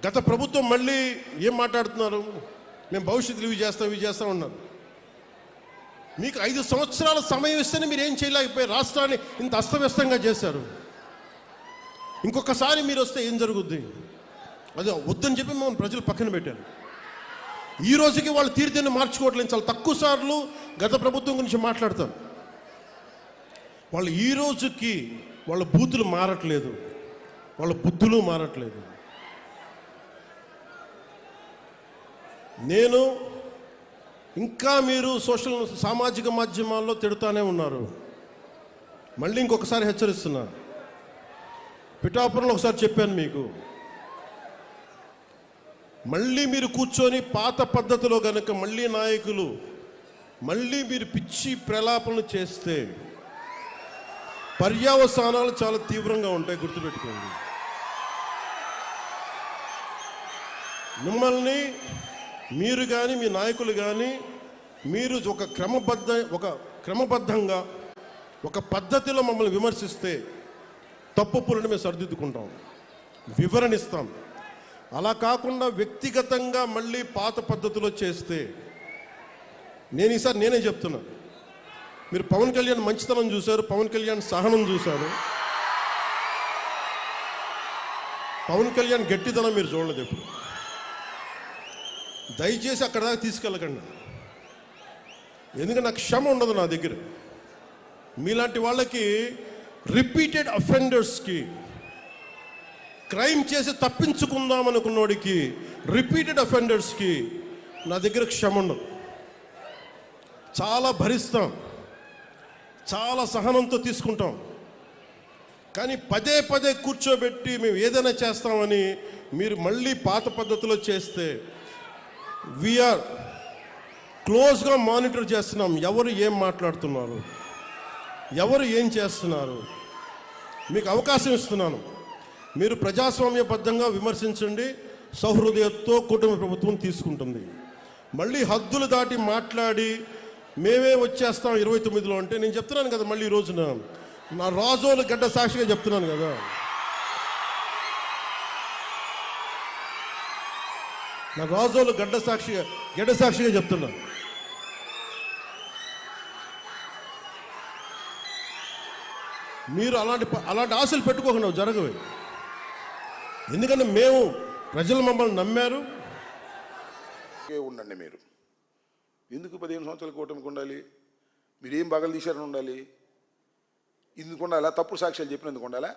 గత ప్రభుత్వం మళ్ళీ ఏం మాట్లాడుతున్నారు? మేము భవిష్యత్తులో ఇవి చేస్తాం ఉన్నారు. మీకు 5 సంవత్సరాల సమయం ఇస్తేనే మీరు ఏం చేయలేకపోయారు. రాష్ట్రాన్ని ఇంత అస్తవ్యస్తంగా చేశారు. ఇంకొకసారి మీరు వస్తే ఏం జరుగుద్ది? అదే వద్దని చెప్పి మేము ప్రజలు పక్కన పెట్టారు. ఈ రోజుకి వాళ్ళు తీరుతేనే మార్చుకోవట్లేదు. చాలా తక్కువ సార్లు గత ప్రభుత్వం గురించి మాట్లాడతారు. వాళ్ళు ఈ రోజుకి వాళ్ళ బూతులు మారట్లేదు, వాళ్ళ బుద్ధులు మారట్లేదు. నేను ఇంకా మీరు సామాజిక మాధ్యమాల్లో తిడుతూనే ఉన్నారు. మళ్ళీ ఇంకొకసారి హెచ్చరిస్తున్నా. పిఠాపురంలో ఒకసారి చెప్పాను మీకు, మళ్ళీ మీరు కూర్చొని పాత పద్ధతిలో కనుక మళ్ళీ నాయకులు మళ్ళీ మీరు పిచ్చి ప్రలాపనలు చేస్తే పర్యవసానాలు చాలా తీవ్రంగా ఉంటాయి, గుర్తుపెట్టుకోండి. మిమ్మల్ని మీరు కానీ మీ నాయకులు కానీ మీరు ఒక క్రమబద్ధంగా ఒక పద్ధతిలో మమ్మల్ని విమర్శిస్తే తప్పులను మేము సరిదిద్దుకుంటాం, వివరణిస్తాం. అలా కాకుండా వ్యక్తిగతంగా మళ్ళీ పాత పద్ధతిలో చేస్తే ఈసారి నేనే చెప్తున్నా. మీరు పవన్ కళ్యాణ్ మంచితనం చూశారు, పవన్ కళ్యాణ్ సహనం చూశారు, పవన్ కళ్యాణ్ గట్టితనం మీరు చూడలేదు ఎప్పుడు. దయచేసి అక్కడ దాకా తీసుకెళ్ళకండి. ఎందుకంటే నాకు క్షమ ఉండదు నా దగ్గర. మీలాంటి వాళ్ళకి రిపీటెడ్ అఫెండర్స్కి, క్రైమ్ చేసి తప్పించుకుందాం అనుకున్నోడికి, రిపీటెడ్ అఫెండర్స్కి నా దగ్గర క్షమ ఉండదు. చాలా భరిస్తాం, చాలా సహనంతో తీసుకుంటాం. కానీ పదే పదే కూర్చోబెట్టి మేము ఏదైనా చేస్తామని మీరు మళ్ళీ పాత పద్ధతిలో చేస్తే వీఆర్ క్లోజ్గా మానిటర్ చేస్తున్నాం. ఎవరు ఏం మాట్లాడుతున్నారు, ఎవరు ఏం చేస్తున్నారు, మీకు అవకాశం ఇస్తున్నాను. మీరు ప్రజాస్వామ్యబద్ధంగా విమర్శించండి. సౌహృదయంతో కూటమి ప్రభుత్వం తీసుకుంటుంది. మళ్ళీ హద్దులు దాటి మాట్లాడి మేమే వచ్చేస్తాం 29లో అంటే నేను చెప్తున్నాను కదా, మళ్ళీ ఈ రోజున నా రాజోలు గడ్డ సాక్షిగా చెప్తున్నాను కదా. నా రాజోలు గడ్డ సాక్షిగా చెప్తున్నాను. మీరు అలాంటి ఆశలు పెట్టుకోకుండా జరగవు. ఎందుకంటే మేము ప్రజలు మమ్మల్ని నమ్మారు. ఉండండి. మీరు ఎందుకు 15 సంవత్సరాల కూటమికి ఉండాలి? మీరు ఏం బగలు తీశారని ఉండాలి? ఎందుకు ఉండాలా? తప్పుడు సాక్ష్యాలు చెప్పినందుకు ఉండాలా?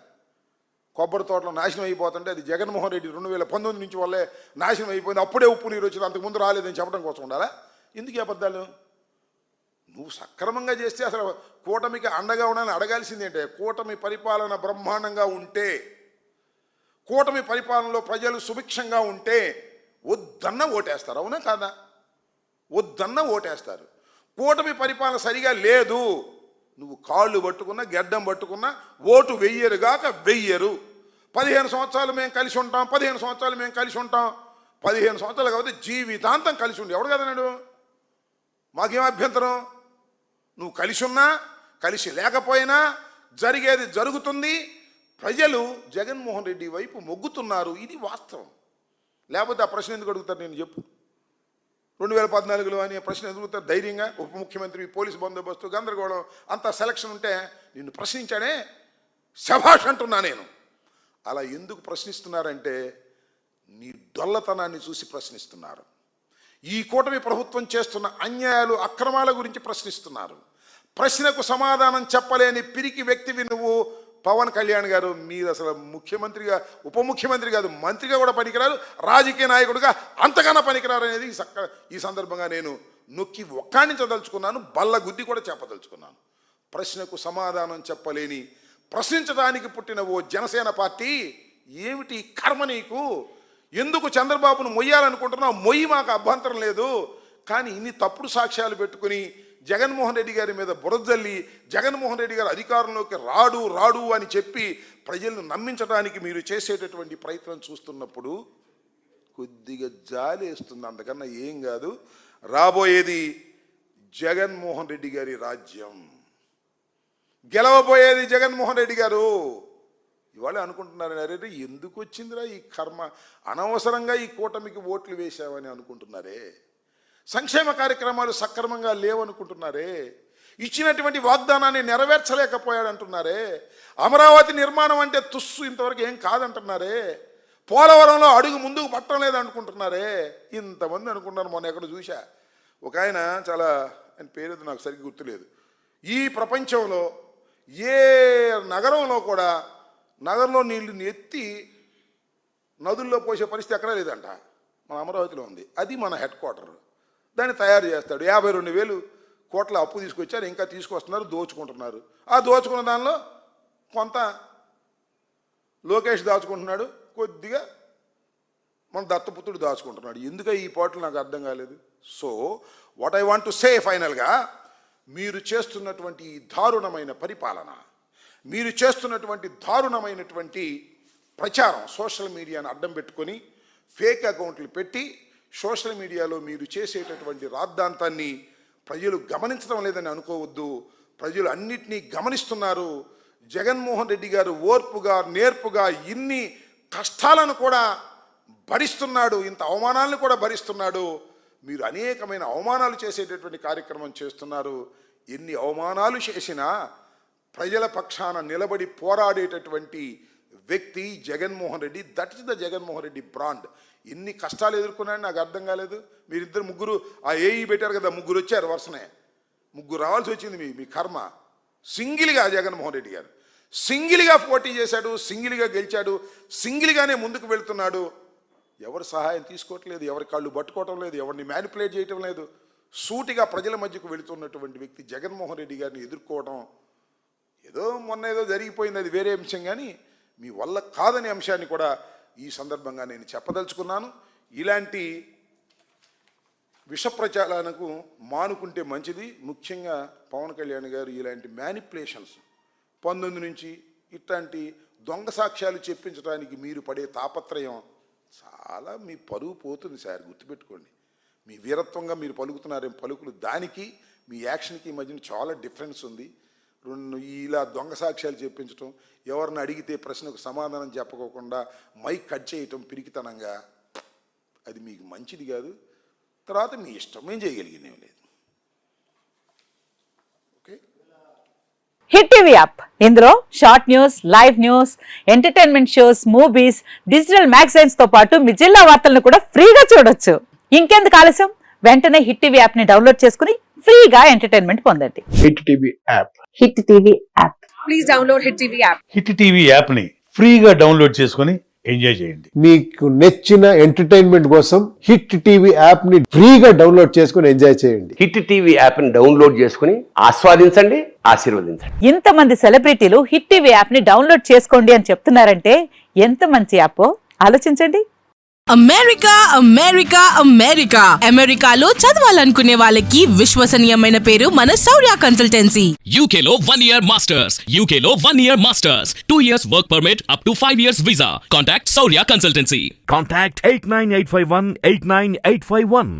కొబ్బరి తోటలో నాశనం అయిపోతుంటే అది జగన్మోహన్ రెడ్డి 2019 నుంచి వల్లే నాశనం అయిపోయింది, అప్పుడే ఉప్పు నీరు వచ్చింది, అంతకుముందు రాలేదని చెప్పడం కోసం ఉండాలా? ఎందుకు అబద్ధాలు? నువ్వు సక్రమంగా చేస్తే అసలు కూటమికి అండగా ఉండాలని అడగాల్సిందేంటే, కూటమి పరిపాలన బ్రహ్మాండంగా ఉంటే, కూటమి పరిపాలనలో ప్రజలు సుభిక్షంగా ఉంటే వద్దన్న ఓటేస్తారు. అవునా కాదా? వద్దన్న ఓటేస్తారు. కూటమి పరిపాలన సరిగా లేదు, నువ్వు కాళ్ళు పట్టుకున్నా గెడ్డం పట్టుకున్నా ఓటు వెయ్యరుగాక వెయ్యరు. 15 సంవత్సరాలు మేము కలిసి ఉంటాం, 15 సంవత్సరాలు మేము కలిసి ఉంటాం. 15 సంవత్సరాలు కాబట్టి జీవితాంతం కలిసి ఉండి ఎవడు కదన్నాడు? మాకేం అభ్యంతరం? నువ్వు కలిసి ఉన్నా కలిసి లేకపోయినా జరిగేది జరుగుతుంది. ప్రజలు జగన్మోహన్ రెడ్డి వైపు మొగ్గుతున్నారు, ఇది వాస్తవం. లేకపోతే ఆ ప్రశ్న ఎందుకు అడుగుతారు? నేను చెప్పు. 2014లో అని ప్రశ్న ఎదుగుతారు ధైర్యంగా? ఉప ముఖ్యమంత్రి, పోలీసు బందోబస్తు, గందరగోళం, అంత సెలక్షన్ ఉంటే నిన్ను ప్రశ్నించానే, శభాష్ అంటున్నా నేను. అలా ఎందుకు ప్రశ్నిస్తున్నారంటే నీ డొల్లతనాన్ని చూసి ప్రశ్నిస్తున్నారు. ఈ కూటమి ప్రభుత్వం చేస్తున్న అన్యాయాలు, అక్రమాల గురించి ప్రశ్నిస్తున్నారు. ప్రశ్నకు సమాధానం చెప్పలేని పిరికి వ్యక్తివి నువ్వు పవన్ కళ్యాణ్ గారు. మీరు అసలు ముఖ్యమంత్రిగా, ఉప ముఖ్యమంత్రి కాదు, మంత్రిగా కూడా పనికిరారు, రాజకీయ నాయకుడిగా అంతకన్నా పనికిరారు అనేది ఈ సందర్భంగా నేను నొక్కి ఒక్కాణించదలుచుకున్నాను, బల్ల గుద్ది కూడా చెప్పదలుచుకున్నాను. ప్రశ్నకు సమాధానం చెప్పలేని, ప్రశ్నించడానికి పుట్టిన ఓ జనసేన పార్టీ ఏమిటి కర్మ నీకు? ఎందుకు చంద్రబాబును మొయ్యాలనుకుంటున్నావు? మొయ్యి, మాకు అభ్యంతరం లేదు. కానీ ఇన్ని తప్పుడు సాక్ష్యాలు పెట్టుకుని జగన్మోహన్ రెడ్డి గారి మీద బురదల్లి, జగన్మోహన్ రెడ్డి గారు అధికారంలోకి రాడు అని చెప్పి ప్రజలను నమ్మించడానికి మీరు చేసేటటువంటి ప్రయత్నం చూస్తున్నప్పుడు కొద్దిగా జాలి వేస్తుంది, అంతకన్నా ఏం కాదు. రాబోయేది జగన్మోహన్ రెడ్డి గారి రాజ్యం, గెలవబోయేది జగన్మోహన్ రెడ్డి గారు. ఇవాళ అనుకుంటున్నారు అరే ఎందుకు వచ్చిందిరా ఈ కర్మ, అనవసరంగా ఈ కూటమికి ఓట్లు వేశామని అనుకుంటున్నారే, సంక్షేమ కార్యక్రమాలు సక్రమంగా లేవనుకుంటున్నారే, ఇచ్చినటువంటి వాగ్దానాన్ని నెరవేర్చలేకపోయాడంటున్నారే, అమరావతి నిర్మాణం అంటే తుస్సు ఇంతవరకు ఏం కాదంటున్నారే, పోలవరంలో అడుగు ముందుకు పట్టడం లేదనుకుంటున్నారే, ఇంతమంది అనుకుంటున్నారు. మొన్న ఎక్కడ చూశా ఒక ఆయన, చాలా ఆయన పేరు నాకు సరిగ్గా గుర్తులేదు, ఈ ప్రపంచంలో ఏ నగరంలో కూడా నగరంలో నీళ్ళని ఎత్తి నదుల్లో పోసే పరిస్థితి ఎక్కడా లేదంట, మన అమరావతిలో ఉంది. అది మన హెడ్ క్వార్టర్. దాన్ని తయారు చేస్తాడు. 52,000 కోట్ల అప్పు తీసుకొచ్చారు, ఇంకా తీసుకొస్తున్నారు, దోచుకుంటున్నారు. ఆ దోచుకున్న దానిలో కొంత లోకేష్ దాచుకుంటున్నాడు, కొద్దిగా మన దత్తపుత్రుడు దాచుకుంటున్నాడు. ఎందుక ఈ పాటలు నాకు అర్థం కాలేదు. So what I want to say ఫైనల్గా, మీరు చేస్తున్నటువంటి ఈ దారుణమైన పరిపాలన, మీరు చేస్తున్నటువంటి దారుణమైనటువంటి ప్రచారం, సోషల్ మీడియాను అడ్డం పెట్టుకొని ఫేక్ అకౌంట్లు పెట్టి సోషల్ మీడియాలో మీరు చేసేటటువంటి రాద్ధాంతాన్ని ప్రజలు గమనించడం లేదని అనుకోవద్దు. ప్రజలు అన్నిటినీ గమనిస్తున్నారు. జగన్మోహన్ రెడ్డి గారు ఓర్పుగా నేర్పుగా ఇన్ని కష్టాలను కూడా భరిస్తున్నాడు, ఇంత అవమానాలను కూడా భరిస్తున్నాడు. మీరు అనేకమైన అవమానాలు చేసేటటువంటి కార్యక్రమం చేస్తున్నారు. ఎన్ని అవమానాలు చేసినా ప్రజల పక్షాన నిలబడి పోరాడేటటువంటి వ్యక్తి Jaganmohan Reddy. That is the Jaganmohan Reddy brand. ఎన్ని కష్టాలు ఎదుర్కొన్నాయని నాకు అర్థం కాలేదు. మీరిద్దరు ముగ్గురు ఆ ఏఈ పెట్టారు కదా, ముగ్గురు వచ్చారు వరుసనే, ముగ్గురు రావాల్సి వచ్చింది. మీ కర్మ. సింగిల్గా జగన్మోహన్ రెడ్డి గారు సింగిల్గా పోటీ చేశాడు, సింగిల్గా గెలిచాడు, సింగిల్గానే ముందుకు వెళ్తున్నాడు. ఎవరు సహాయం తీసుకోవట్లేదు, ఎవరి కాళ్ళు పట్టుకోవటం లేదు, ఎవరిని మ్యానిపులేట్ చేయటం లేదు. సూటిగా ప్రజల మధ్యకు వెళుతున్నటువంటి వ్యక్తి జగన్మోహన్ రెడ్డి గారిని ఎదుర్కోవడం ఏదో మొన్న ఏదో జరిగిపోయింది, అది వేరే అంశం. కానీ మీ వల్ల కాదనే అంశాన్ని కూడా ఈ సందర్భంగా నేను చెప్పదలుచుకున్నాను. ఇలాంటి విష ప్రచారాలకు మానుకుంటే మంచిది. ముఖ్యంగా పవన్ కళ్యాణ్ గారు ఇలాంటి మ్యానిపులేషన్స్ 19 నుంచి ఇట్లాంటి దొంగ సాక్ష్యాలు చెప్పించడానికి మీరు పడే తాపత్రయం చాలా, మీ పరువు పోతుంది సార్, గుర్తుపెట్టుకోండి. మీ వీరత్వంగా మీరు పలుకుతున్నారేం పలుకులు, దానికి మీ యాక్షన్కి మధ్యన చాలా డిఫరెన్స్ ఉంది. ఇలా దొంగ సాక్ష్యాలు చెప్పించడం, ఎవరిని అడిగితే ప్రశ్నకు సమాధానం చెప్పకోకుండా మైక్ కట్ చేయటం పిరికితనంగా, అది మీకు మంచిది కాదు. తర్వాత మీ ఇష్టం, ఏం చేయగలిగినేం లేదు. ఓకే. హిట్ టీవీ యాప్, ఇందులో short news, live news, entertainment shows, movies, digital magazines తో పాటు మీ జిల్లా వార్తలను కూడా ఫ్రీగా చూడొచ్చు. ఇంకెందుకు ఆలస్యం, వెంటనే హిట్ టీవీ యాప్ ని డౌన్లోడ్ చేసుకుని ఫ్రీగా ఎంటర్టైన్మెంట్ పొందండి. Hit TV app. Hit TV app. Please download hit TV app. Hit TV app ని ఫ్రీగా డౌన్లోడ్ చేసుకొని ఎంజాయ్ చేయండి. మీకు నచ్చిన ఎంటర్టైన్మెంట్ కోసం హిట్ టీవీ యాప్ ని ఫ్రీగా డౌన్లోడ్ చేసుకొని ఎంజాయ్ చేయండి. హిట్ టీవీ యాప్ ని డౌన్లోడ్ చేసుకుని ఆస్వాదించండి, ఆశీర్వదించండి. ఇంతమంది సెలబ్రిటీలు హిట్ టీవీ యాప్ ని డౌన్లోడ్ చేసుకోండి అని చెప్తున్నారంటే ఎంత మంచి యాప్ ఆలోచించండి. అమెరికా అమెరికా అమెరికా అమెరికాలో చదవాలనుకునే వాళ్ళకి విశ్వసనీయమైన పేరు మన శౌర్య కన్సల్టెన్సీ. UK లో 1 year masters. UK లో 1 year masters. 2 years work permit up to 5 years visa. Contact Saurya Consultancy. Contact 89851 89851.